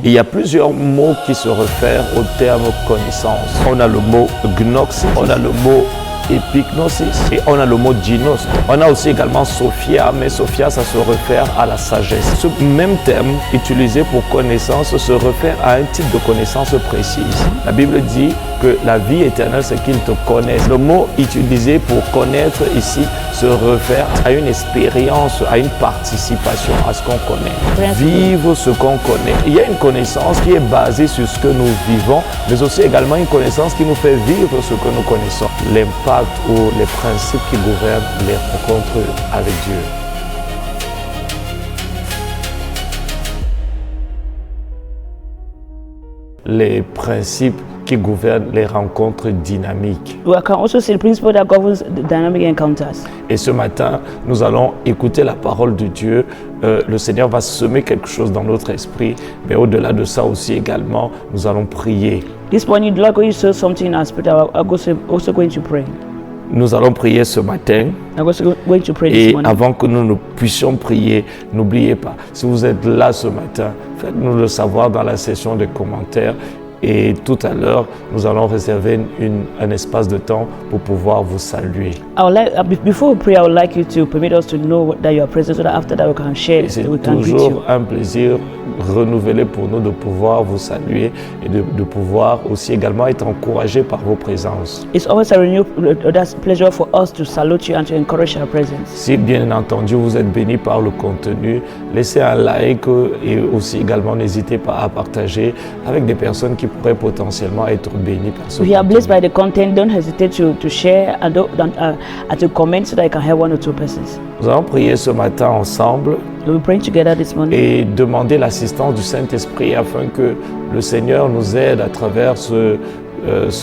Il y a plusieurs mots qui se réfèrent au terme connaissance. On a le mot gnosis, on a le mot epignosis et on a le mot gynos. On a aussi également Sophia, mais Sophia ça se réfère à la sagesse. Ce même terme utilisé pour connaissance se réfère à un type de connaissance précise. La Bible dit que la vie éternelle c'est qu'ils te connaissent. Le mot utilisé pour connaître ici se réfère à une expérience, à une participation à ce qu'on connaît. Vivre ce qu'on connaît. Il y a une connaissance qui est basée sur ce que nous vivons, mais aussi également une connaissance qui nous fait vivre ce que nous connaissons. L'impact ou les principes qui gouvernent les rencontres avec Dieu. Les principes qui gouvernent les rencontres dynamiques. We can also see the principle that governs the dynamic encounters. Et ce matin, nous allons écouter la parole de Dieu. Le Seigneur va semer quelque chose dans notre esprit, mais au-delà de ça aussi également, nous allons prier. This morning, the Lord going to show something in our spirit. I'm also going to pray. Nous allons prier ce matin. I'm also going to pray this Et morning. avant que nous puissions prier, n'oubliez pas, si vous êtes là ce matin, faites-nous le savoir dans la session de commentaires. Et tout à l'heure, nous allons réserver un espace de temps pour pouvoir vous saluer. Before we pray, I would like you to permit us to know that you are present, so that after that we can share, Et c'est we can greet you. toujours un plaisir renouvelé pour nous de pouvoir vous saluer et de pouvoir aussi également être encouragé par vos présences. It's always a renewed pleasure for us to salute you and to encourage our presence. Si bien entendu vous êtes béni par le contenu, laissez un like et aussi également n'hésitez pas à partager avec des personnes qui pourraient potentiellement être bénies par ce If you are blessed contenu. by the content, don't hesitate to share and to comment so that you can help one or two persons. Nous allons prier ce matin ensemble We'll be praying together this morning et demander l'assistance du Saint-Esprit afin que le Seigneur nous aide à travers ce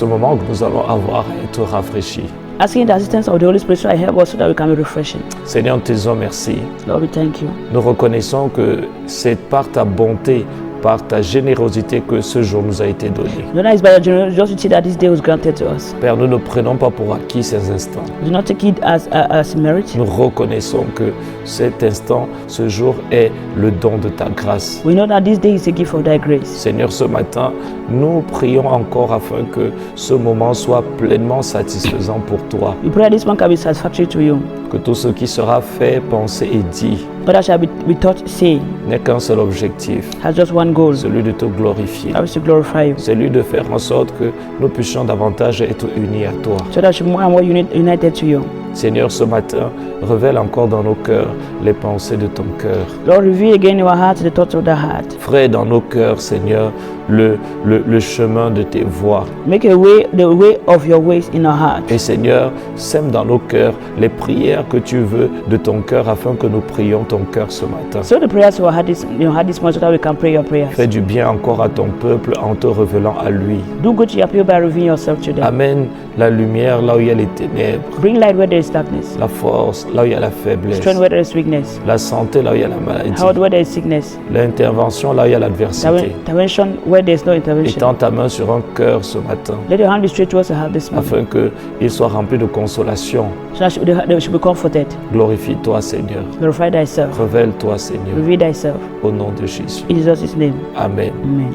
moment que nous allons avoir à être rafraîchis. asking the assistance of the Holy Spirit to help us so that we can be refreshing. Seigneur, nous te disons merci. Lord, we thank you. Nous reconnaissons que c'est par ta bonté, par ta générosité que ce jour nous a été donné. No, that is by your generosity that this day was granted to us. Père, nous ne prenons pas pour acquis ces instants. Do not take it as merit. Nous reconnaissons que cet instant, ce jour est le don de ta grâce. We know that this day is a gift of thy grace. Seigneur, ce matin, nous prions encore afin que ce moment soit pleinement satisfaisant pour toi. We pray that this one can be satisfactory to you. Que tout ce qui sera fait, pensé et dit But that shall be taught, say, n'ait qu'un seul objectif, has just one goal, celui de te glorifier. that is to glorify you. Celui de faire en sorte que nous puissions davantage être unis à toi. So that we more and more united to you. Seigneur, ce matin, révèle encore dans nos cœurs les pensées de ton cœur. Lord, reveal again in our hearts the thoughts of the heart. Frère dans nos cœurs, Seigneur, le chemin de tes voies. Make a way, the way of your ways in our heart. Et Seigneur, sème dans nos cœurs les prières que tu veux de ton cœur afin que nous prions ton cœur ce matin. So the prayers of our heart this morning so that we can pray your prayers. Fais du bien encore à ton peuple en te révélant à lui. Do good to your people by revealing yourself to them. Amène la lumière là où il y a les ténèbres, Bring light where there is darkness. la force là où il y a la faiblesse, Strength where there is weakness. la santé là où il y a la maladie, Health where there is sickness. l'intervention là où il y a l'adversité. Intervention where there is no intervention. Étends ta main sur un cœur ce matin Let your hand be straight towards the heart this morning. afin qu'il soit rempli de consolation. So that they should be comforted. Glorifie-toi Seigneur, Glorify thyself. révèle-toi Seigneur, Reveal thyself. au nom de Jésus. In Jesus' name. Amen. Amen.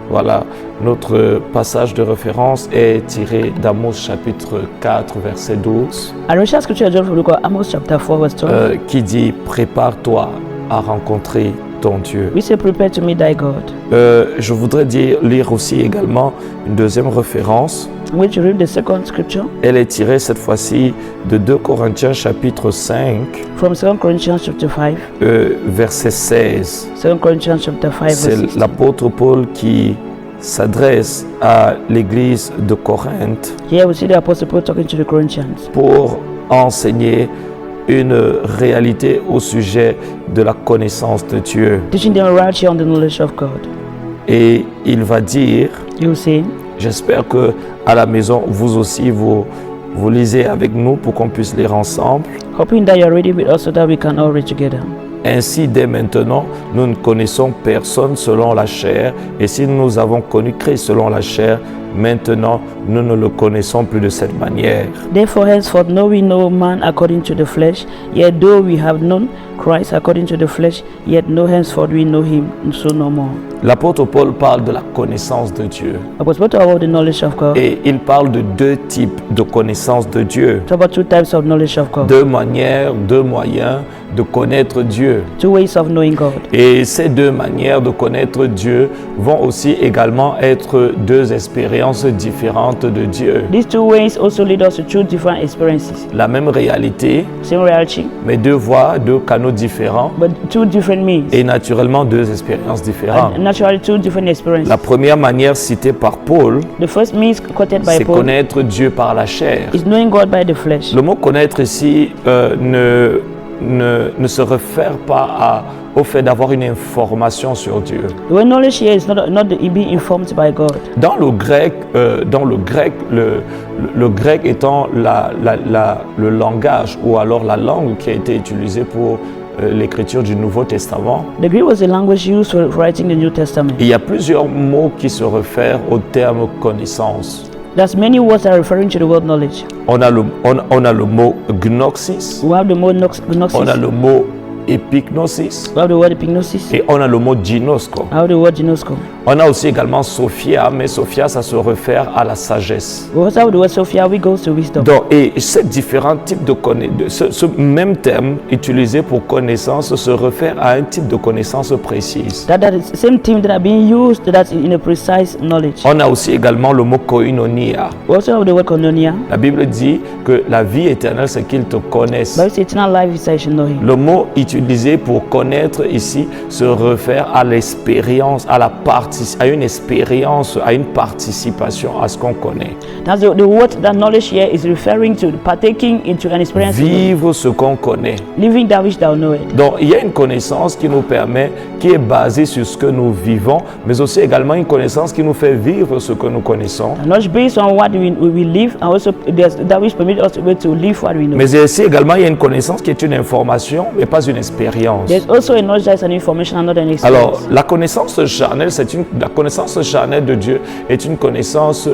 Voilà, notre passage de référence est tiré d'Amos chapitre 4 verset 12 Our initial scripture is from the book of Amos chapter 4 verse 12. qui dit « Prépare-toi à rencontrer ton Dieu ». We say prepare to meet thy God. Je voudrais lire aussi également une deuxième référence. I'm going to read the second scripture Elle est tirée cette fois-ci de 2 Corinthiens chapitre 5 from 2 Corinthians chapter 5. verset 16. 2 Corinthians chapter 5 verse C'est 16. l'apôtre Paul qui s'adresse à l'église de Corinthe Here we see the apostle Paul talking to the Corinthians pour enseigner une réalité au sujet de la connaissance de Dieu. teaching them reality on the knowledge of God. Et il va dire, You will say, j'espère que à la maison vous aussi vous lisez avec nous pour qu'on puisse lire ensemble. hoping that you are ready with us so that we can all read together. Ainsi, dès maintenant, nous ne connaissons personne selon la chair. Et si nous avons connu Christ selon la chair, maintenant, nous ne le connaissons plus de cette manière. Therefore, henceforth, know we no man according to the flesh. Yet though we have known Christ according to the flesh, yet no henceforth we know him, so no more. L'apôtre Paul parle de la connaissance de Dieu. Apostle Paul talk about the knowledge of God. Et il parle de deux types de connaissance de Dieu. Talk about two types of knowledge of God. Deux manières, deux moyens de connaître Dieu. Two ways of knowing God. Et ces deux manières de connaître Dieu vont aussi également être deux expériences différentes de Dieu. These two ways also lead us to two different experiences. La même réalité, Same reality, mais deux voies, deux canaux différents but two different means. et naturellement deux expériences différentes. And naturally, two different experiences. La première manière citée par Paul, The first means quoted by c'est Paul connaître Dieu par la chair. is knowing God by the flesh. Le mot connaître ici ne se réfère pas au fait d'avoir une information sur Dieu. The word knowledge here is not being informed by God. Dans le grec, le grec étant le langage ou alors la langue qui a été utilisée pour l'écriture du Nouveau Testament, The Greek was the language used for writing the New Testament. il y a plusieurs mots qui se réfèrent au terme connaissance. There's many words that are referring to the word knowledge. On a le mot gnosis, We have the word gnosis. on a le mot epignosis We have the word epignosis. et on a le mot ginosko. We have the word ginosko. On a aussi également Sophia, mais Sophia, ça se réfère à la sagesse. We also have the word Sophia, which goes to wisdom. Donc, et ces différents types de connaissances, ce même terme utilisé pour connaissance se réfère à un type de connaissance précise. That is the same thing that are being used that's in a precise knowledge. On a aussi également le mot koinonia. We also have the word koinonia. La Bible dit que la vie éternelle, c'est qu'ils te connaissent. But it's eternal life is I should know him. Le mot utilisé pour connaître ici se réfère à l'expérience, à une expérience, à une participation à ce qu'on connaît. That's the word that knowledge here is referring to partaking into an experience. Vivre ce qu'on connaît. Living that which thou knowest. Donc, il y a une connaissance qui nous permet, qui est basée sur ce que nous vivons, mais aussi également une connaissance qui nous fait vivre ce que nous connaissons. Knowledge based on what we live, and also there's that which permits us to be able to live what we know. Mais ici également, il y a une connaissance qui est une information, mais pas une expérience. There's also a knowledge that's an information and not an experience. Alors, la connaissance charnelle, la connaissance charnelle de Dieu est une connaissance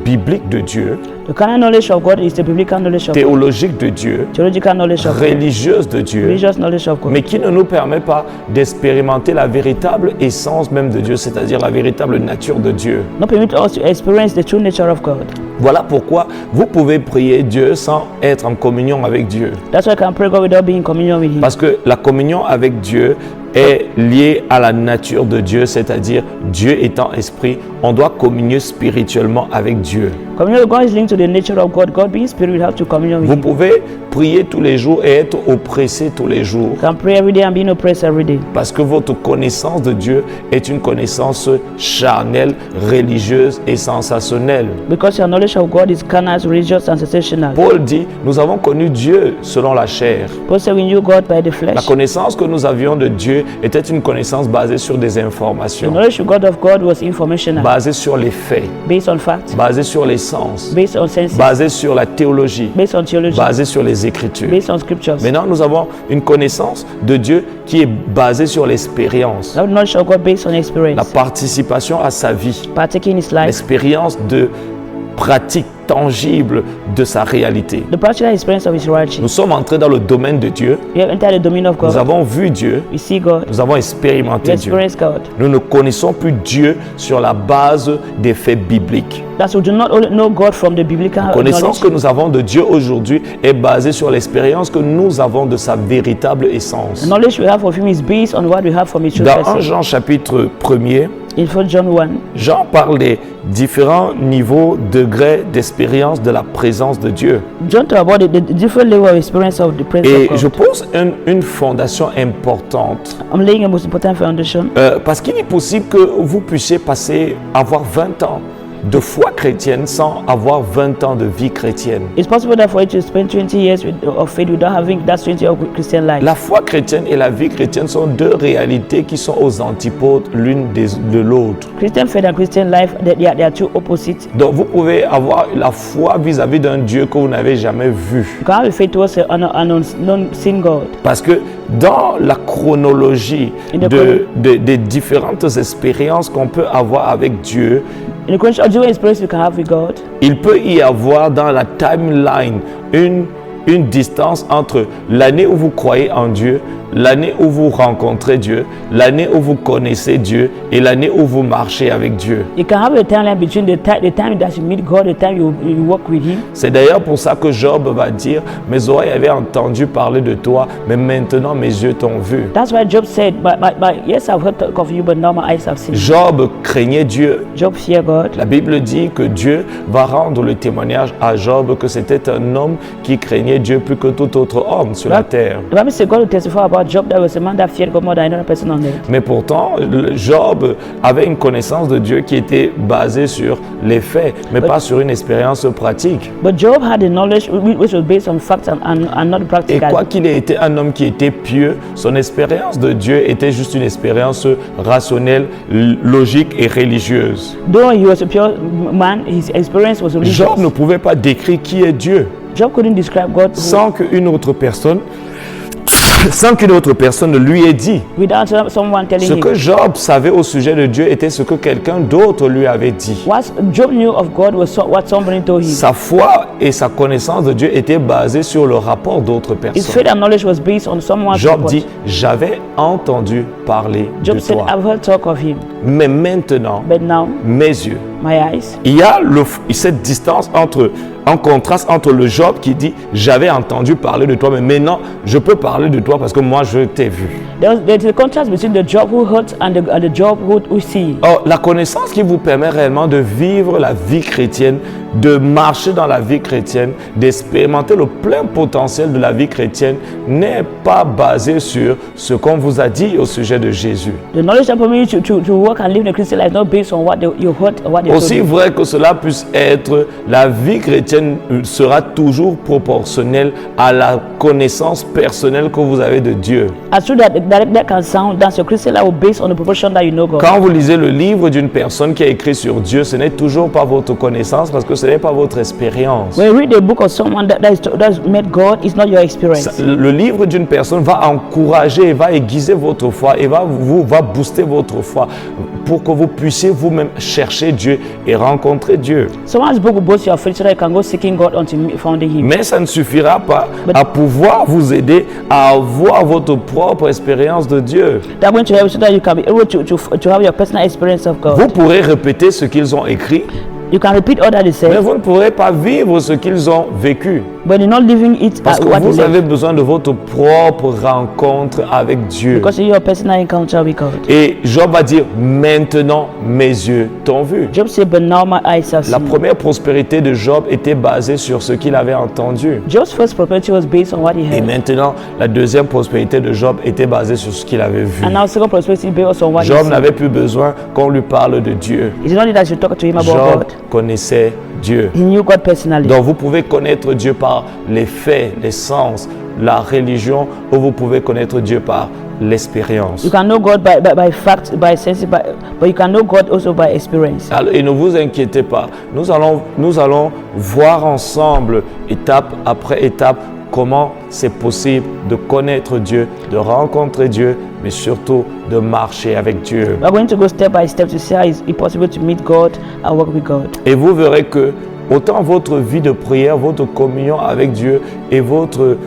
biblique de Dieu, The carnal knowledge of God is the biblical knowledge of God. théologique de Dieu, Theological knowledge of God. religieuse de Dieu, Religious knowledge of God. mais qui ne nous permet pas d'expérimenter la véritable essence même de Dieu, c'est-à-dire la véritable nature de Dieu. Not permit us to experience the true nature of God. Voilà pourquoi vous pouvez prier Dieu sans être en communion avec Dieu. That's why I can pray God without being in communion with Him. Parce que la communion avec Dieu est liée à la nature de Dieu, c'est-à-dire Dieu étant esprit, on doit communier spirituellement avec Dieu. Communion with God is linked to the nature of God. God being spirit, we have to communion with Vous Him. pouvez prier tous les jours et être oppressé tous les jours You can pray every day and be oppressed every day. parce que votre connaissance de Dieu est une connaissance charnelle, religieuse et sensationnelle. Because your knowledge of God is carnal, religious, and sensational. Paul dit, nous avons connu Dieu selon la chair. Paul said we knew God by the La flesh. connaissance que nous avions de Dieu était une connaissance basée sur des The informations, knowledge of God was informational, basée sur les faits, based on facts, basée sur les sens, based on senses, basée sur la théologie, based on theology, basée sur les Écritures. based on scriptures. Maintenant, nous avons une connaissance de Dieu qui est basée sur l'expérience, That knowledge of God based on la experience, participation à sa vie, partaking His life, l'expérience de pratique tangible de sa réalité. the practical experience of His Nous righteousness. sommes entrés dans le domaine de Dieu, We have entered the domain of nous God. avons vu Dieu, We see God. nous avons We expérimenté Dieu. experience God. Nous ne connaissons plus Dieu sur la base des faits bibliques. Thus, we do not only know God from the biblical La connaissance knowledge. que nous avons de Dieu aujourd'hui est basée sur l'expérience que nous avons de sa véritable essence. The knowledge we have of Him is based on what we have from His true Dans 1 person. Jean chapitre 1er, In 1 John 1, Jean parle des différents niveaux, degrés d'expérience de la présence de Dieu. John talk about the different level of experience of the presence Et of je God. pose une fondation importante I'm laying a most important foundation. parce qu'il est possible que vous puissiez avoir 20 ans de foi chrétienne sans avoir 20 ans de vie chrétienne. It's possible that for you to spend 20 years of faith without having that 20 years of Christian life. La foi chrétienne et la vie chrétienne sont deux réalités qui sont aux antipodes l'une de l'autre. Christian faith and Christian life, they are two opposites. Donc vous pouvez avoir la foi vis-à-vis d'un Dieu que vous n'avez jamais vu. You can have a faith towards an unseen God. Parce que dans la chronologie des différentes expériences qu'on peut avoir avec Dieu, In the chronology of experience you can have with God, il peut y avoir dans la timeline une distance entre l'année où vous croyez en Dieu, l'année où vous rencontrez Dieu, l'année où vous connaissez Dieu et l'année où vous marchez avec Dieu. you can have a timeline between the time that you meet God, the time you walk with Him. C'est d'ailleurs pour ça que Job va dire « Mes oreilles avaient entendu parler de toi, mais maintenant mes yeux t'ont vu. That's why Job said, yes, I've heard talk of you, but now my eyes have » seen. Job craignait Dieu. Job feared God. La Bible dit que Dieu va rendre le témoignage à Job que c'était un homme qui craignait Dieu plus que tout autre homme sur la terre. The Bible says God will testify about Job that was a man that feared God more than any other person on earth. Mais pourtant, Job avait une connaissance de Dieu qui était basée sur les faits, mais pas sur une expérience pratique. But Job had a knowledge which was based on facts and not Et practical. quoi qu'il ait été un homme qui était pieux, son expérience de Dieu était juste une expérience rationnelle, logique et religieuse. Though he was a pure man, his experience was religious. Job ne pouvait pas décrire qui est Dieu Job couldn't describe God sans qu'une autre personne ne lui ait dit. without someone telling Ce him. que Job savait au sujet de Dieu était ce que quelqu'un d'autre lui avait dit. What Job knew of God was what somebody told him. Sa foi et sa connaissance de Dieu étaient basées sur le rapport d'autres His personnes. faith and knowledge was based on someone's Job report. dit, j'avais entendu parler Job de said, toi, I've heard talk of him, mais maintenant, but now mes yeux. my eyes. Il y a cette distance en contraste entre le Job qui dit, j'avais entendu parler de toi, mais maintenant, je peux parler de toi parce que moi, je t'ai vu. There's a contrast between the Job who heard and the Job who see. Or, la connaissance qui vous permet réellement de vivre la vie chrétienne, de marcher dans la vie chrétienne, d'expérimenter le plein potentiel de la vie chrétienne, n'est pas basée sur ce qu'on vous a dit au sujet de Jésus. The knowledge that permits you to work and live the Christian life not based on what you heard or what they told Aussi you. vrai que cela puisse être, la vie chrétienne sera toujours proportionnelle à la connaissance personnelle que vous avez de Dieu. As true that can sound, that's your Christian life based on the proportion that you know God. Quand vous lisez le livre d'une personne qui a écrit sur Dieu, ce n'est toujours pas votre connaissance parce que ce n'est pas votre expérience. When you read the book of someone that's met God, it's not your experience. Le livre d'une personne va encourager, va aiguiser votre foi et va booster votre foi pour que vous puissiez vous-même chercher Dieu et rencontrer Dieu. Someone's book will boost your faith so that you can go seeking God until finding Him. Mais ça ne suffira pas à pouvoir vous aider à avoir votre propre expérience de Dieu. That's going to help so that you can be able to have your personal experience of God. Vous pourrez répéter ce qu'ils ont écrit, You can repeat all that they say, mais vous ne pourrez pas vivre ce qu'ils ont vécu. but you're not living it Parce que what you vous live. avez besoin de votre propre rencontre avec Dieu. Because of your personal encounter with God. Et Job va dire, maintenant mes yeux t'ont vu. Job said, but now my eyes have La seen. première prospérité de Job était basée sur ce qu'il avait entendu. Job's first prosperity was based on what he Et heard. maintenant, la deuxième prospérité de Job était basée sur ce qu'il avait vu. And now second prosperity based on what he Job seen. n'avait plus besoin qu'on lui parle de Dieu. It's not that you talk to him about Job God. connaissait Dieu. He knew God personally. Donc vous pouvez connaître Dieu par les faits, les sens, la religion, ou vous pouvez connaître Dieu par l'expérience. You can know God by fact, by sense, but you can know God also by experience. Alors, et ne vous inquiétez pas, nous allons voir ensemble, étape après étape, comment c'est possible de connaître Dieu, de rencontrer Dieu, mais surtout de marcher avec Dieu. We're going to go step by step to see how it's possible to meet God and work with God. Et vous verrez que autant votre vie de prière, votre communion avec Dieu et votre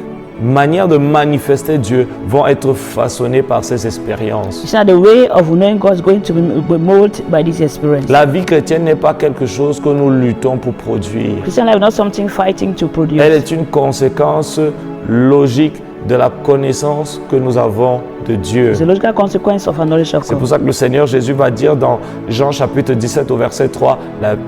manière de manifester Dieu vont être façonnées par ces expériences. You see, the way of knowing God is going to be molded by this experience. La vie chrétienne n'est pas quelque chose que nous luttons pour produire. Christian life is not something fighting to produce. Elle est une conséquence logique de la connaissance que nous avons de Dieu. It's a logical consequence of a knowledge of C'est pour God. ça que le Seigneur Jésus va dire dans Jean chapitre 17 au verset 3,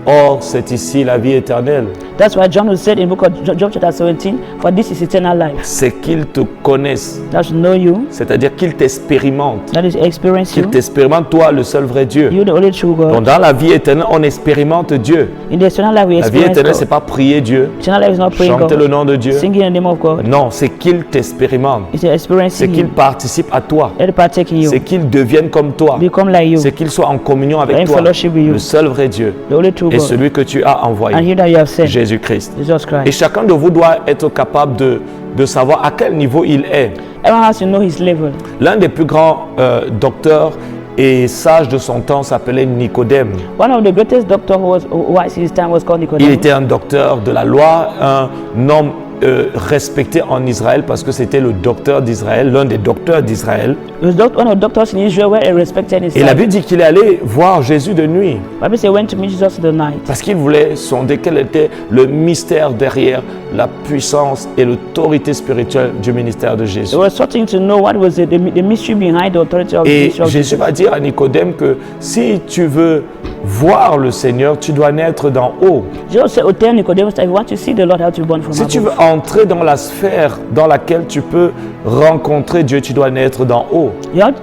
Or c'est ici la vie éternelle. That's why John said in book of John chapter 17, for this is eternal life. C'est qu'ils te connaissent, That should know you, c'est-à-dire qu'ils t'expérimentent. that is experience Qu'ils you, t'expérimentent, toi, le seul vrai Dieu. you the only true Donc God. dans la vie éternelle, on expérimente Dieu. In the eternal life we La vie experience éternelle, c'est God. pas prier Dieu, Eternal life is not praying chanter le God, nom de Dieu. singing in the name of God. Non, c'est qu'ils t'expérimentent. It's C'est experiencing qu'ils Him. participent à toi. Let it partake in C'est you. qu'ils deviennent comme toi. Become like you. C'est qu'ils soient en communion avec In toi. fellowship with you. Le seul vrai Dieu The only true et God. celui que tu as And envoyé, He that you have sent, Jésus-Christ. Jesus Et Christ. chacun de vous doit être capable de savoir à quel niveau il est. Everyone has to know his level. L'un des plus grands docteurs et sages de son temps s'appelait Nicodème. One of the greatest doctors who was his time was called Il Nicodemus. était un docteur de la loi, un homme respecté en Israël parce que c'était le docteur d'Israël, l'un des docteurs d'Israël. He was one of the doctors in Israel were respected in his Et la time. Bible dit qu'il est allé voir Jésus de nuit Bible says he went to meet Jesus in the night. parce qu'il voulait sonder quel était le mystère derrière la puissance et l'autorité spirituelle du ministère de Jésus. He was searching to know what was the mystery behind the authority of the Et ministry of Jésus Jesus. va dire à Nicodème que si tu veux voir le Seigneur, tu dois naître d'en haut. Jesus said, "Oh, tell Nicodemus that if you want to see the Lord, you have to be born from Si tu veux above." entrer dans la sphère dans laquelle tu peux rencontrer Dieu, tu dois naître d'en haut.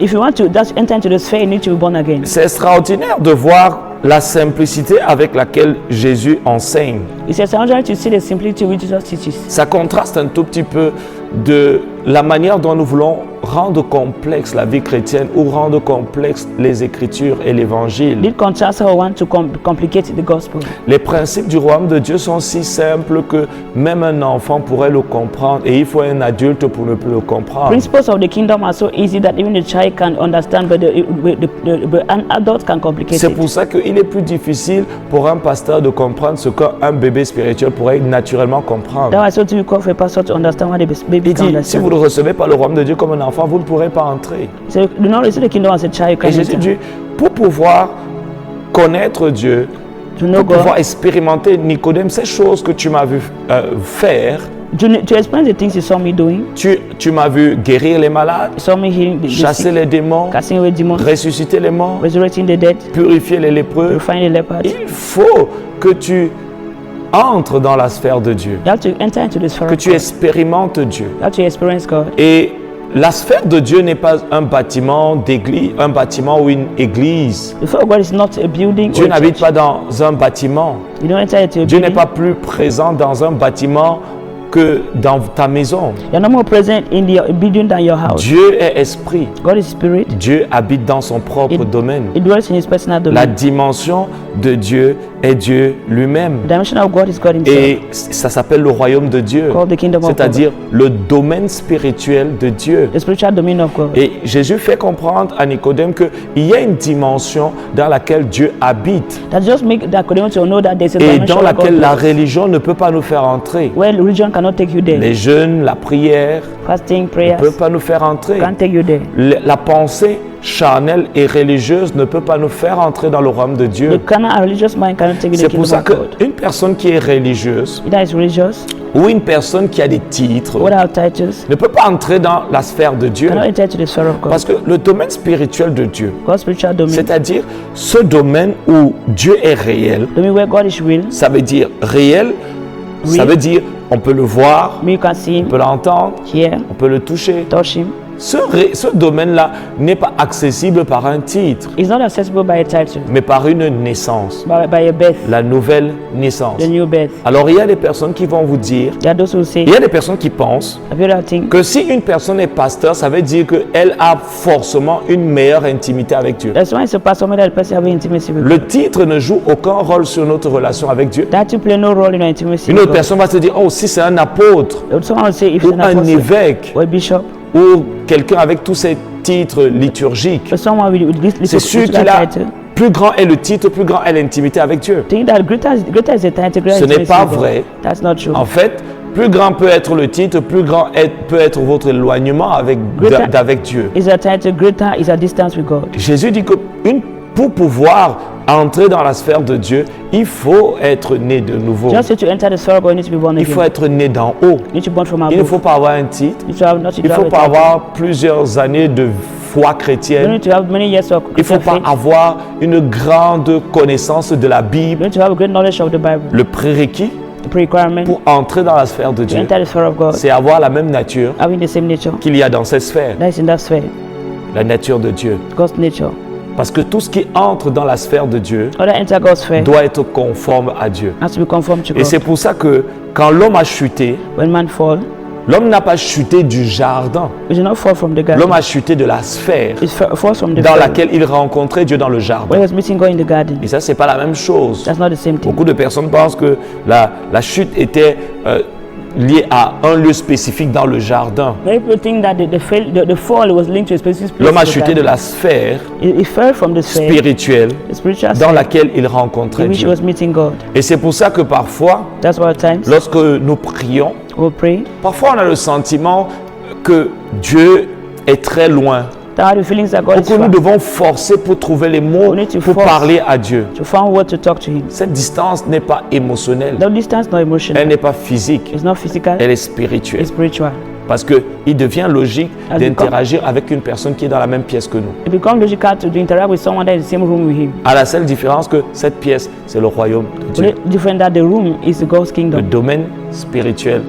If you want to enter into the sphere, you need to be born again. C'est extraordinaire de voir la simplicité avec laquelle Jésus enseigne. It's extraordinary to see the simplicity which Jesus teaches. Ça contraste un tout petit peu de la manière dont nous voulons rendre complexe la vie chrétienne ou rendre complexe les Écritures et l'Évangile. It contrasts how we want to complicate the gospel. Les principes du royaume de Dieu sont si simples que même un enfant pourrait le comprendre et il faut un adulte pour ne plus le comprendre. Principles of the kingdom are so easy that even the child can understand, but an adult can complicate C'est it. pour ça qu'il est plus difficile pour un pasteur de comprendre ce qu'un bébé spirituel pourrait naturellement comprendre. That was so difficult for a pastor to understand what the baby Il can dit, si vous understand. ne recevez pas le royaume de Dieu comme un enfant, vous ne pourrez pas entrer. So do not receive the kingdom as a child, you Et can Jésus enter. dit, pour pouvoir connaître Dieu, To know pour pouvoir God, expérimenter Nicodème, ces choses que tu m'as vu faire, to explain the things you saw me doing, tu m'as vu guérir les malades, you saw me healing the chasser sick, les démons, casting away demons, ressusciter les morts, resurrecting the dead, purifier les lépreux. purifying the lepers. Il faut que tu entres dans la sphère de Dieu, You have to enter into the sphere que of tu God. expérimentes Dieu. You have to experience God. Et la sphère de Dieu n'est pas un bâtiment d'église, un bâtiment ou une église. The fear of God is not a building Dieu or a n'habite church. pas dans un bâtiment. You don't enter into a Dieu n'est building. pas plus présent dans un bâtiment que dans ta maison. You're no more present in the building than your house. Dieu est esprit. God is spirit. Dieu habite dans son propre domaine. It dwells in his personal La domain. dimension de Dieu est Dieu lui-même. The dimension of God is God himself. Et ça s'appelle le royaume de Dieu, Called the kingdom of c'est-à-dire le domaine spirituel de Dieu. The spiritual domain of God. Et Jésus fait comprendre à Nicodème qu'il y a une dimension dans laquelle Dieu habite That just make that Nicodemus to know that there's a et dimension dans of laquelle God la religion ne peut pas nous faire entrer. where religion cannot take you there. Les jeûnes, la prière Fasting, ne prayers peuvent pas nous faire entrer. can't take you there. La pensée charnelle et religieuse ne peut pas nous faire entrer dans le royaume de The Dieu. carnal and religious mind cannot take you to C'est the pour kingdom ça of God. qu'une personne qui est religieuse Either is religious, ou une personne qui a des titres without titles, ne peut pas entrer dans la sphère de Dieu. cannot enter to the sphere of God. Parce que le domaine spirituel de Dieu, God's spiritual domain, c'est-à-dire ce domaine où Dieu est réel, domain where God is real, ça veut dire réel, ça Real. veut dire on peut le voir, me you can see on him, peut l'entendre, hear, on peut le toucher. touch him. Ce domaine-là n'est pas accessible par un titre, It's not accessible by a title, mais par une naissance, by a birth, la nouvelle naissance. the new birth. Alors il y a des personnes qui vont vous dire, There are those who say, il y a des personnes qui pensent have you ever think que si une personne est pasteur, ça veut dire qu'elle a forcément une meilleure intimité avec Dieu. that's why it's a pastor that the person have intimacy with God. Le titre ne joue aucun rôle sur notre relation avec Dieu. That to play no role in our intimacy Une with autre God. personne va se dire, oh, si c'est un apôtre Someone will say if ou it's an un apostle évêque or a bishop, ou quelqu'un avec tous ces titres liturgiques, or someone with this c'est sûr little qu'il a, title, plus grand est le titre, plus grand est l'intimité avec Dieu. think that greater is the title, greater Ce is n'est intimacy pas with God. vrai. That's not true. En fait, plus grand peut être le titre, plus grand peut être votre éloignement d'avec Dieu. Is a title, greater is a distance with God. Jésus dit que pour pouvoir entrer dans la sphère de Dieu, il faut être né de nouveau. Just to enter the sphere of God, you need to be born Il faut again. être né d'en haut. You need to be born from Il ne above. faut pas avoir un titre. You need to have not to Il ne have faut a pas title. avoir plusieurs années de foi You chrétienne. need to have many years of Il ne faut Christian pas faith. avoir une grande connaissance de la You Bible. need to have a great knowledge of the Bible. Le prérequis The pre-requirement pour entrer dans la sphère de to Dieu, enter the sphere of God, c'est avoir la même nature having the same nature qu'il y a dans cette sphère, that is in that sphere, la nature de Dieu. God's nature. Parce que tout ce qui entre dans la sphère de Dieu Or that enter God's sphere doit être conforme à Dieu. has to be conformed to Et c'est God. pour ça que quand l'homme a chuté, When man fall, l'homme n'a pas chuté du jardin. we do not fall from the L'homme garden. a chuté de la sphère It falls from the dans sphere laquelle il rencontrait Dieu dans le where he jardin. was meeting God in the garden. Et ça, c'est pas la même chose. That's not the same thing. Beaucoup de personnes pensent que la chute était liée à un lieu spécifique dans le jardin. Many people think that the fall was linked to a specific place. L'homme a in the chuté de garden. la sphère It fell from the sphere, spirituelle the spiritual dans sphere, laquelle il rencontrait in which he Dieu. was meeting God. Et c'est pour ça que parfois, That's why at times lorsque nous prions, we'll pray. parfois on a le sentiment que Dieu est très loin. That the feelings that God Ou is que nous far, devons forcer pour trouver les mots We need to pour force. parler à Dieu. to find word to talk to Him. Cette distance n'est pas émotionnelle, The distance not emotional. elle n'est pas physique, It's not physical. elle est spirituelle. It's spiritual. Parce qu'il devient logique As d'interagir avec une personne qui est dans la même pièce que nous. It becomes logical to interact with someone that is in the same room with Him. À la seule différence que cette pièce, c'est le royaume de Dieu, Only different that the room is God's le kingdom, domaine spirituel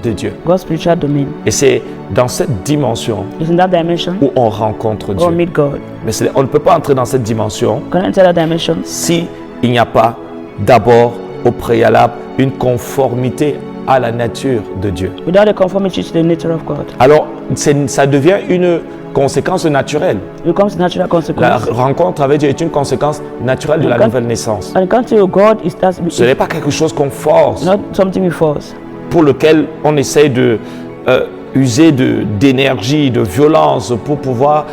de Dieu. God's spiritual domain. Et c'est dans cette dimension It's in that dimension où on rencontre or Dieu. meet God. Mais on ne peut pas entrer dans cette dimension Can enter that dimension si il n'y a pas d'abord au préalable une conformité à la nature de Dieu. without the conformity to the nature of God. Alors, ça devient une conséquence naturelle. It becomes natural La consequence. rencontre avec Dieu est une conséquence naturelle de la nouvelle naissance. And encounter with God is Ce n'est pas quelque chose qu'on force, not something we force, pour lequel on essaye de user d'énergie, de violence pour pouvoir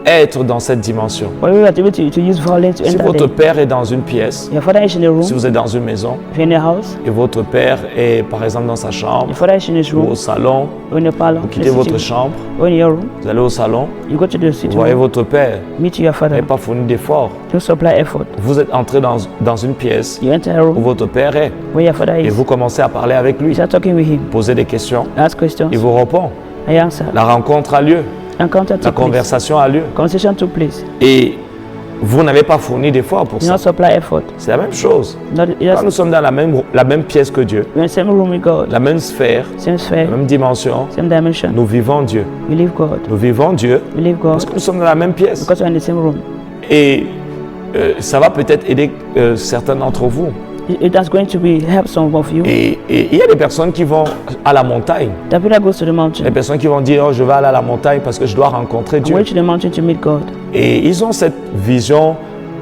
être dans cette dimension. but we are able to use violence to Si enter votre there. père est dans une pièce, Your father is in the room, si vous êtes dans une maison if you're in the house, et votre père est par exemple dans sa chambre your father is in his ou room, au salon, or in the parlor, vous the quittez votre sitting- chambre, or in your room, vous allez au salon, you go to the vous sitting voyez room, votre père, meet your vous father, n'avez pas fourni d'effort. you supply effort. Vous êtes entré dans une pièce You enter a où room votre père est where your father et is, vous commencez à parler avec lui, you start talking with him, poser des questions, ask questions, il vous répond. I answer. La rencontre a lieu, Encounter la took place, conversation a lieu conversation took place. et vous n'avez pas fourni d'effort pour You ça. not supply effort. C'est la même chose. Not, Quand nous sommes dans la même pièce que Dieu, you're in the same room with God, la même sphère, same sphere, la même dimension, same dimension. nous vivons Dieu. We live God. Nous vivons Dieu We live God parce que nous sommes dans la même pièce. because we're in the same room. Et ça va peut-être aider certains d'entre vous. That's going to be help some of you. Et il y a des personnes qui vont à la montagne. The people that goes to the mountain, Des personnes qui vont dire, oh, je vais aller à la montagne parce que je dois rencontrer I'm Dieu. going to the mountain to meet God. Et ils ont cette vision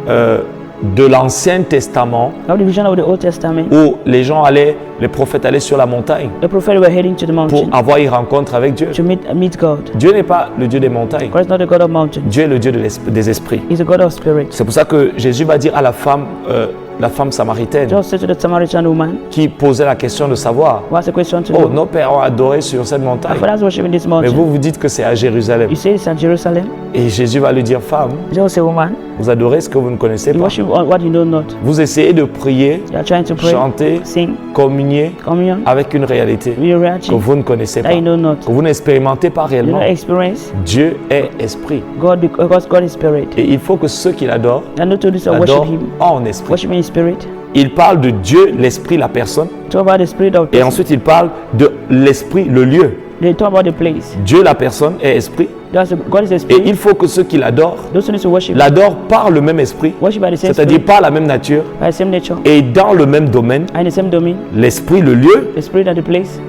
de l'Ancien Testament I have the vision of the Old Testament. où les prophètes allaient sur la montagne The prophet were heading to the pour mountain avoir une rencontre avec Dieu. to meet God. Dieu n'est pas le Dieu des montagnes. God is not the God of mountains. Dieu est le Dieu des esprits. He's a God of spirit. C'est pour ça que Jésus va dire à la femme samaritaine Just said to the Samaritan woman, qui posait la question de savoir, who asked a question to oh, know, nos pères ont adoré sur cette our montagne, fathers worship in this mais mountain. vous vous dites que c'est à Jérusalem. You say it's at Jerusalem. Et Jésus va lui dire, femme, Just say, woman, vous adorez ce que vous ne connaissez you pas. worship what you know not. Vous essayez de prier, You are trying to pray, chanter, sing, communier communion, avec une réalité with your reality que vous ne connaissez pas, that you know not. que vous n'expérimentez pas You réellement. don't experience Dieu est esprit. God because God is spirit. Et il faut que ceux qui l'adorent, And not to do so worship l'adorent Him, en esprit. worship in spirit. Il parle de Dieu, l'esprit, la personne. Talk about the spirit of Et person. ensuite, il parle de l'esprit, le lieu. They talk about the place. Dieu, la personne, est esprit. God is a Et spirit. il faut que ceux qui l'adorent, Those who need to worship, l'adorent par le même esprit, worship by the same c'est-à dire spirit, par la même nature by the same nature, et dans le même domaine. and the same domain. L'esprit, le lieu, The spirit of the place,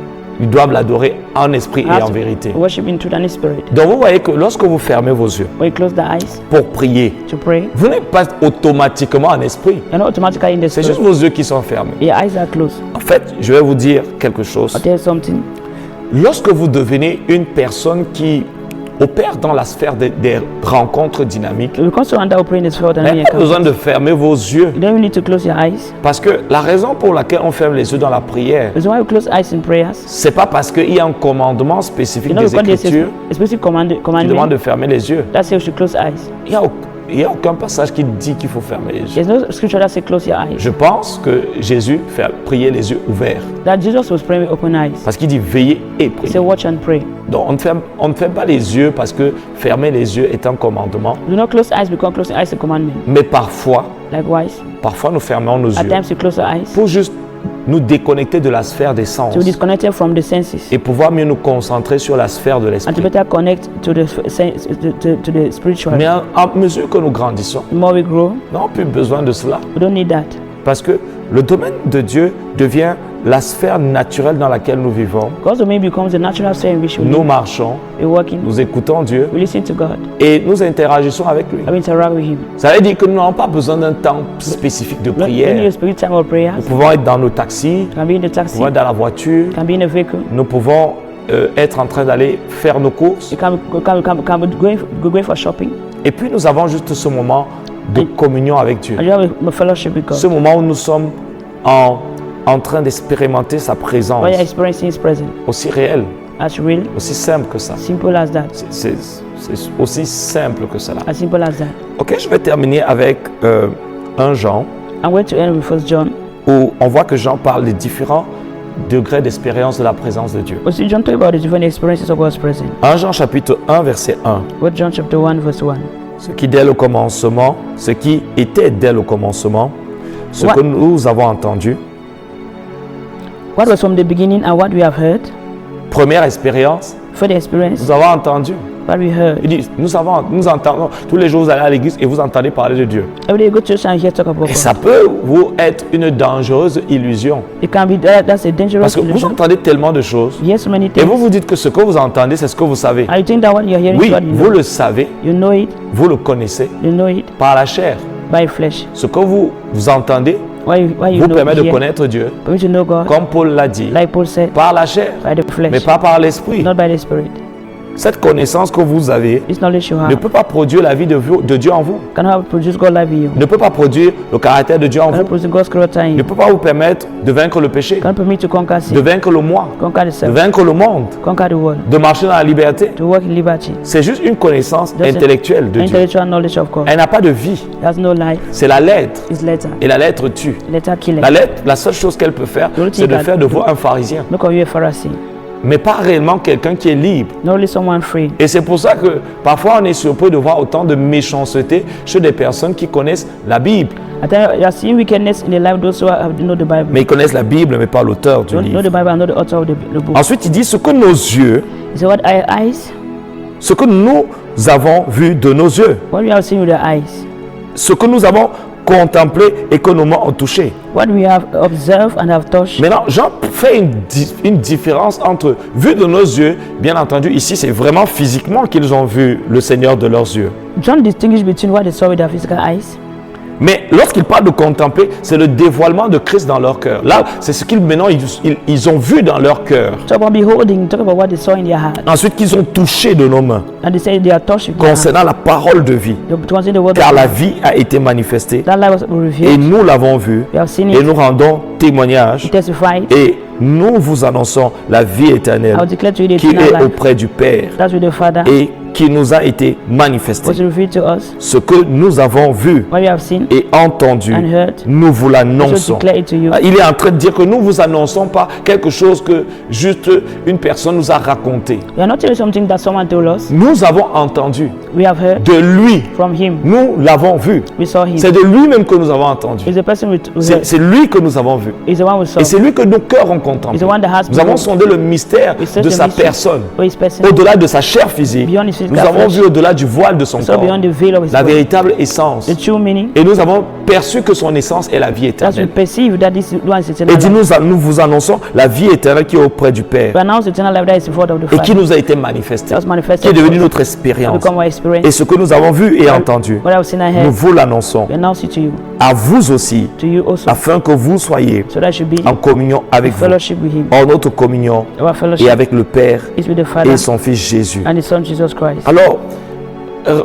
ils doivent l'adorer en esprit et en vérité. worship in truth and in spirit. Donc vous voyez que lorsque vous fermez vos yeux When you close the eyes pour prier, to pray, vous n'êtes pas automatiquement en esprit. you're not automatically in the C'est spirit. juste vos yeux qui sont fermés. Your eyes are closed. En fait, je vais vous dire quelque chose. I'll tell you something. Lorsque vous devenez une personne qui opère dans la sphère des rencontres dynamiques, Because you under operating in the spirit vous and n'avez pas besoin de fermer vos yeux. you don't even need to close your eyes. Parce que la raison pour laquelle on ferme les yeux dans la prière, The reason why we close eyes in prayers, c'est pas parce qu'il y a un commandement spécifique you know, des because there's Écritures a specific qui demande commandment de fermer les yeux. that says we should close eyes. Il y a il n'y a aucun passage qui dit qu'il faut fermer les yeux. There's no scripture that says close your eyes. Je pense que Jésus priait les yeux ouverts. That Jesus was praying with open eyes. Parce qu'il dit veillez et He priez. said watch and pray. Donc on ne ferme pas les yeux parce que fermer les yeux est un commandement. Do not close eyes because closing eyes is a commandment. Mais parfois Likewise, nous fermons nos at yeux times we close our eyes pour juste nous déconnecter de la sphère des sens to be disconnected from the senses et pouvoir mieux nous concentrer sur la sphère de and to l'esprit. better connect to the sense, to the spiritual. Mais à mesure que nous grandissons, The more we grow, nous n'avons plus besoin de cela. we don't need that. Parce que le domaine de Dieu devient la sphère naturelle dans laquelle nous vivons. God's domain becomes the natural sphere in which we Nous live. marchons, We walk in, nous écoutons Dieu we listen to God, et nous interagissons avec lui. and we interact with Him. Ça veut dire que nous n'avons pas besoin d'un temps spécifique de We need a prière. spirit time of prayer. Nous pouvons être dans nos taxis, Can be in the nous taxi, pouvons être dans la voiture, can be in a vehicle. nous pouvons être en train d'aller faire nos courses. You can be going for shopping. Et puis nous avons juste ce moment de communion avec Dieu. And you have a fellowship with God. Ce moment où nous sommes en train d'expérimenter sa présence, Where you're experiencing His presence. aussi réelle, As real, aussi simple que ça. simple as that. C'est aussi simple que cela. As simple as that. Ok, je vais terminer avec 1 Jean, I'm going to end with 1 John. où on voit que Jean parle des différents degrés d'expérience de la présence de Dieu. We see John talk about the different experiences of God's presence. 1 Jean chapitre 1 verset 1. What John chapter 1 verse 1. Ce qui était dès le commencement, ce What? que nous avons entendu, What was from the beginning and what we have heard. première expérience, For the experience, nous avons entendu. what we heard. Il dit, nous entendons, tous les jours vous allez à l'église et vous entendez parler de Dieu. Every day you go to church and hear talk about Et God. ça peut vous être une dangereuse illusion. It can be that's a dangerous Parce que vous illusion. entendez tellement de choses You hear so many et things. vous vous dites que ce que vous entendez, c'est ce que vous savez. And you think that what you're hearing Oui, is what you vous know. le savez, You know it, vous le connaissez you know it par la chair. by flesh. Ce que vous entendez Why you vous know permet de hear, connaître Dieu, for you to know God, comme Paul l'a dit, like Paul said, par la chair, by the flesh, mais pas par l'esprit. not by the spirit. Cette connaissance que vous avez This knowledge you ne have peut pas produire la vie de Dieu en vous, cannot produce God life in you. ne peut pas produire le caractère de Dieu en Cannot vous, produce God's character in ne you. peut pas vous permettre de vaincre le péché, Cannot permit to conquer de sin, vaincre le moi, conquer the de self, vaincre le monde, conquer the world, de marcher dans la liberté. to walk in liberty. C'est juste une connaissance Just intellectuelle de Dieu. intellectual knowledge of God. Elle n'a pas de vie, It has no life. c'est la lettre. It's letter. Et la lettre tue. Letter killer. La lettre, la seule chose qu'elle peut faire, c'est de faire de vous un pharisien, Look of you a Pharisee. mais pas réellement quelqu'un qui est libre. Not only someone free. Et c'est pour ça que parfois on est surpris de voir autant de méchanceté chez des personnes qui connaissent la Bible. At times you are seeing wickedness in the life of those who know the Bible. Mais ils connaissent la Bible, mais pas l'auteur du Don't know livre. the Bible and know the author of the book. Ensuite, il dit ce que nos yeux, He said, what our eyes, ce que nous avons vu de nos yeux, what we have seen with our eyes, ce que nous avons contemplé et que nos mains ont touché. what we have observed and have touched. Maintenant, Jean fait une différence entre vu de nos yeux, bien entendu, ici c'est vraiment physiquement qu'ils ont vu le Seigneur de leurs yeux. John distinguished between what they saw with their physical eyes. Mais lorsqu'il parle de contempler, c'est le dévoilement de Christ dans leur cœur. Là, c'est ce qu'ils maintenant ils ont vu dans leur cœur. Talk about beholding, talk about what they saw in their heart. Ensuite, qu'ils ont touché de nos mains And they say they are touched with their heart. concernant la parole de vie. They consider the word Car of la God. vie a été manifestée That life was et revealed. nous l'avons vue We have seen et it. nous rendons témoignage Testified. et nous vous annonçons la vie éternelle I will declare to you the qui eternal est life. auprès du Père That's with the Father. et qui nous a été manifestée. Was revealed to us. Ce que nous avons vu What we have seen et entendu, and heard. nous vous Also l'annonçons. declare it to you. Il est en train de dire que nous vous annonçons pas quelque chose que juste une personne nous a raconté. We are not telling something that someone told us. Nous avons entendu We have heard de lui. from him. Nous l'avons vu. We saw him. C'est de lui-même que nous avons entendu. He's the person we heard. C'est lui que nous avons vu. He's the one we saw. Et c'est lui que nos cœurs ont contemplé. He's the one that has Nous avons been- sondé le mystère We searched de the sa mystery personne. of his person. Au-delà de sa chair physique, Beyond his physical nous avons flesh. vu au-delà du voile de son So corps beyond the veil of his la body. véritable essence. The true meaning. Et nous avons perçu que son essence est la vie That's we éternelle. perceive that this one is Et eternal dit, life. nous vous annonçons la vie éternelle qui est auprès du Père We announce eternal life that is before of the et qui Father. nous a été manifestée, That was qui manifested est devenue to us. notre expérience. Become our experience. Et ce que nous avons vu et entendu, What I have seen and nous heard. vous l'annonçons We announce it to you. à vous aussi, To you also. afin que vous soyez So that should be en communion avec vous, fellowship with him. en notre communion Our et fellowship avec le Père is with the Father et son Fils Jésus. and his Son Jesus Christ. Alors,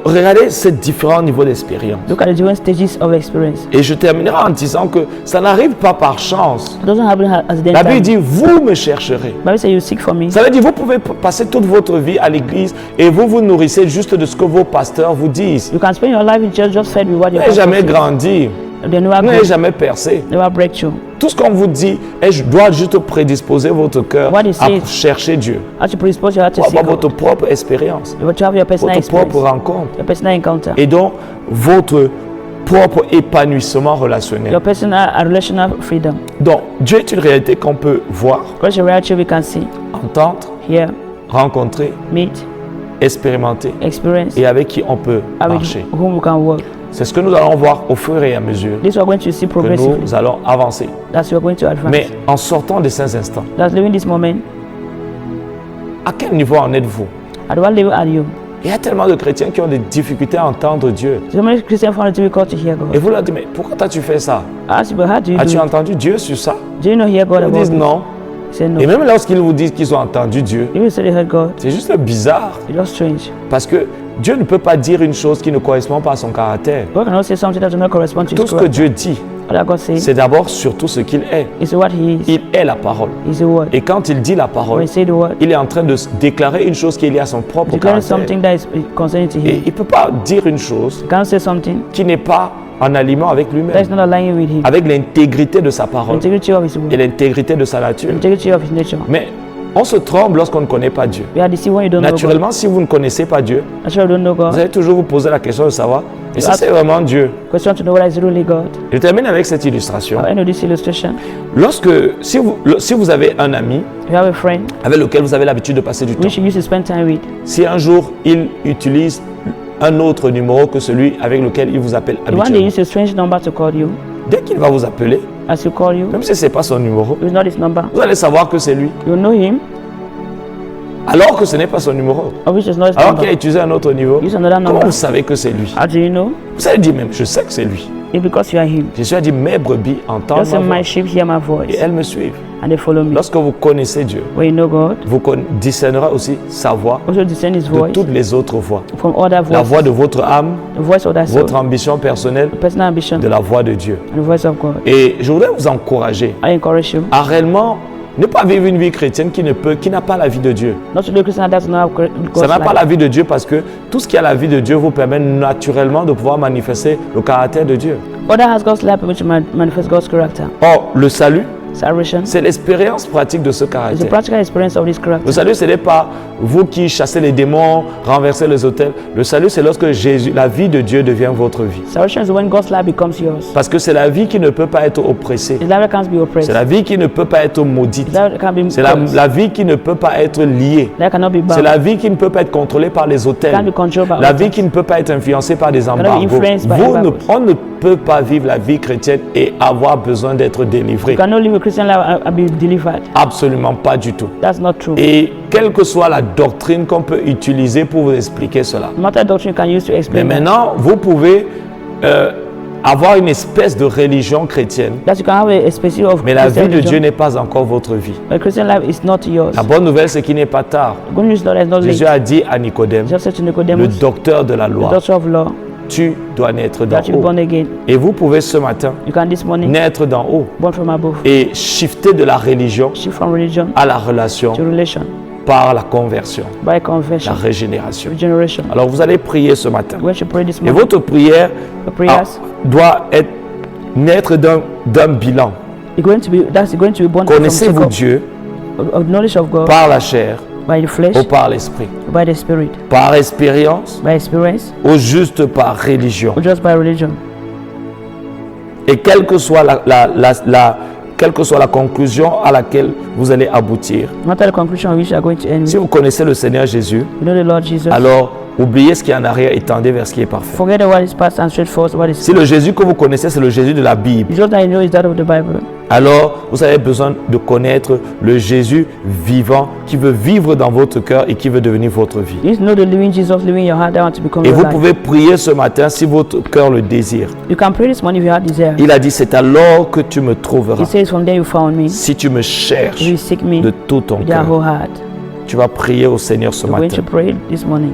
regardez ces différents niveaux d'expérience. Look at the different stages of experience. Et je terminerai en disant que ça n'arrive pas par chance. It doesn't happen accidentally. La Bible dit, vous me chercherez. Bible says you seek for me. Ça veut dire, vous pouvez passer toute votre vie à l'église et vous vous nourrissez juste de ce que vos pasteurs vous disent. You can spend your life in church just fed with what Vous your n'avez pastor jamais says. grandi. They never Vous n'avez grow, jamais percé. never breakthrough. Tout ce qu'on vous dit doit juste prédisposer votre cœur What he à says. chercher Dieu. How to predispose your heart to Pour seek avoir votre God. propre expérience, You will have your personal votre propre experience, rencontre. your personal encounter, Et donc, votre propre épanouissement relationnel. your personal and relational freedom. Donc, Dieu est une réalité qu'on peut voir, Because your reality we can see, entendre, hear, rencontrer, meet, expérimenter experience, et avec qui on peut and marcher. with whom we can work. C'est ce que nous allons voir au fur et à mesure This we are going to see que progressively. nous allons avancer. That's we are going to advance. Mais en sortant de ces instants, That's living this moment. à quel niveau en êtes-vous? At what level are you? Il y a tellement de chrétiens qui ont des difficultés à entendre Dieu. So many Christians find it difficult to hear Et God. vous leur dites, mais pourquoi tu fais ça? I ask you, but how do you As-tu do it? entendu Dieu sur ça? Do you not hear God Ils about disent this? non. You say no. Et même lorsqu'ils vous disent qu'ils ont entendu Dieu, Even say they heard God, c'est juste bizarre. it's just strange. Parce que Dieu ne peut pas dire une chose qui ne correspond pas à son caractère. God cannot say something that does not correspond to Tout His ce que character. Dieu dit, What that God says c'est d'abord surtout ce qu'il est. is what He is. Il est la parole. He's the Word. Et quand il dit la When parole, He say the Word, il est en train de déclarer une chose qui est liée à son propre declaring caractère. something that is concerning to Et Him. il ne peut pas dire une chose He cannot say something qui n'est pas en aliment avec that is lui-même, not aligning with Him. avec l'intégrité de sa The parole integrity of His et word, l'intégrité de sa nature. the integrity of His nature. Mais on se trompe lorsqu'on ne connaît pas Dieu. We are deceived when you don't know God. Naturellement, si vous ne connaissez pas Dieu, Naturally, you don't know vous God. allez toujours vous poser la question de savoir, et ça Ask- c'est vraiment Dieu. Question to know whether it's really God. Je termine avec cette illustration. At the end of this illustration, Si vous avez un ami you have a friend avec lequel vous avez l'habitude de passer du temps, which you used to spend time with. si un jour il utilise un autre numéro que celui avec lequel il vous appelle The one they habituellement, use a strange number to call you. dès qu'il va vous appeler, As you call you, même si ce n'est pas son numéro, it's not his number. vous allez savoir que c'est lui, You know him, alors que ce n'est pas son numéro. or which is not his Alors qu'il a number. utilisé un autre niveau, Use another comment number. vous savez que c'est lui? How do you know? Vous allez dire même, je sais que c'est lui. It's because you are him. Jésus a dit, mes brebis entendent Just ma say, voix my sheep hear my et voice, elles me suivent. and they follow me. Lorsque vous connaissez Dieu, When you know God, vous discernerez aussi sa voix also discern his de voice toutes les autres voix. from other La voices. voix de votre âme, The voice of that soul, votre ambition personnelle, the personal ambition, de la voix de Dieu. and the voice of God. Et je voudrais vous encourager I encourage you à réellement ne pas vivre une vie chrétienne qui n'a pas la vie de Dieu. not to be a Christian that does not have Ça God's n'a pas life. la vie de Dieu parce que tout ce qui a la vie de Dieu vous permet naturellement de pouvoir manifester le caractère de Dieu. Other has God's life which manifests God's character. Or, le salut, Salvation c'est l'expérience pratique de ce is the caractère. practical experience of this Le character. salut, ce n'est pas vous qui chassez les démons, renversez les autels. Le salut, c'est lorsque Jésus, la vie de Dieu devient votre vie. Salvation is when God's life becomes yours. Parce que c'est la vie qui ne peut pas être oppressée. His life that can't be oppressed. C'est la vie qui ne peut pas être maudite. His life that can't be C'est cursed. la vie qui ne peut pas être liée. That cannot be C'est bound. la vie qui ne peut pas être contrôlée par les Can't be autels. controlled by La others. vie qui ne peut pas être influencée par des embargos. influenced by embargoes. On ne peut pas vivre la vie chrétienne et avoir besoin d'être délivré. You cannot live a Christian life and be delivered. Absolument pas du tout. That's not true. Et quelle que soit la doctrine qu'on peut utiliser pour vous expliquer cela. No matter the doctrine you can use to Mais explain that. maintenant, vous pouvez avoir une espèce de religion chrétienne, That you can have a specific of mais la vie Christian de Dieu religion. n'est pas encore votre vie. But Christian life is not yours. La bonne nouvelle, c'est qu'il n'est pas tard. The good news is that it's not Jésus late. a dit à Nicodème, Jesus said to le Nicodemus, docteur de la the loi, doctor of law, tu dois naître d'en that you be haut. born again. Et vous pouvez ce matin You can this morning naître d'en haut born from above. et shifter de la religion Shift from religion à la relation to relation par la conversion, by la conversion, régénération. regeneration. Alors vous allez prier ce matin. We should pray this Et morning. votre prière The prayers doit être naître d'un bilan. that's going to be born from Connaissez-vous check-up Dieu of knowledge of God par la chair by the flesh, ou par l'esprit? by the spirit, Par expérience by experience, ou juste par religion? or just by religion. Et quelle que soit quelle que soit la conclusion à laquelle vous allez aboutir, No matter the conclusion which you are going to end si with, vous connaissez le Seigneur Jésus, you know the Lord Jesus. alors oubliez ce qui est en arrière et tendez vers ce qui est parfait. Forget what is past and straightforward what is. Si le Jésus que vous connaissez, c'est le Jésus de la Bible, The Jesus that you know is that of the Bible. alors vous avez besoin de connaître le Jésus vivant qui veut vivre dans votre cœur et qui veut devenir votre vie. You need to know the living Jesus living in your heart that want to become Et your vous life. pouvez prier ce matin si votre cœur le désire. You can pray this morning if you have desire. Il a dit, c'est alors que tu me He trouveras says, from there you found me. si tu me cherches If you seek me de tout ton with your cœur. whole heart. Tu vas prier au Seigneur ce You're going to matin. pray this morning.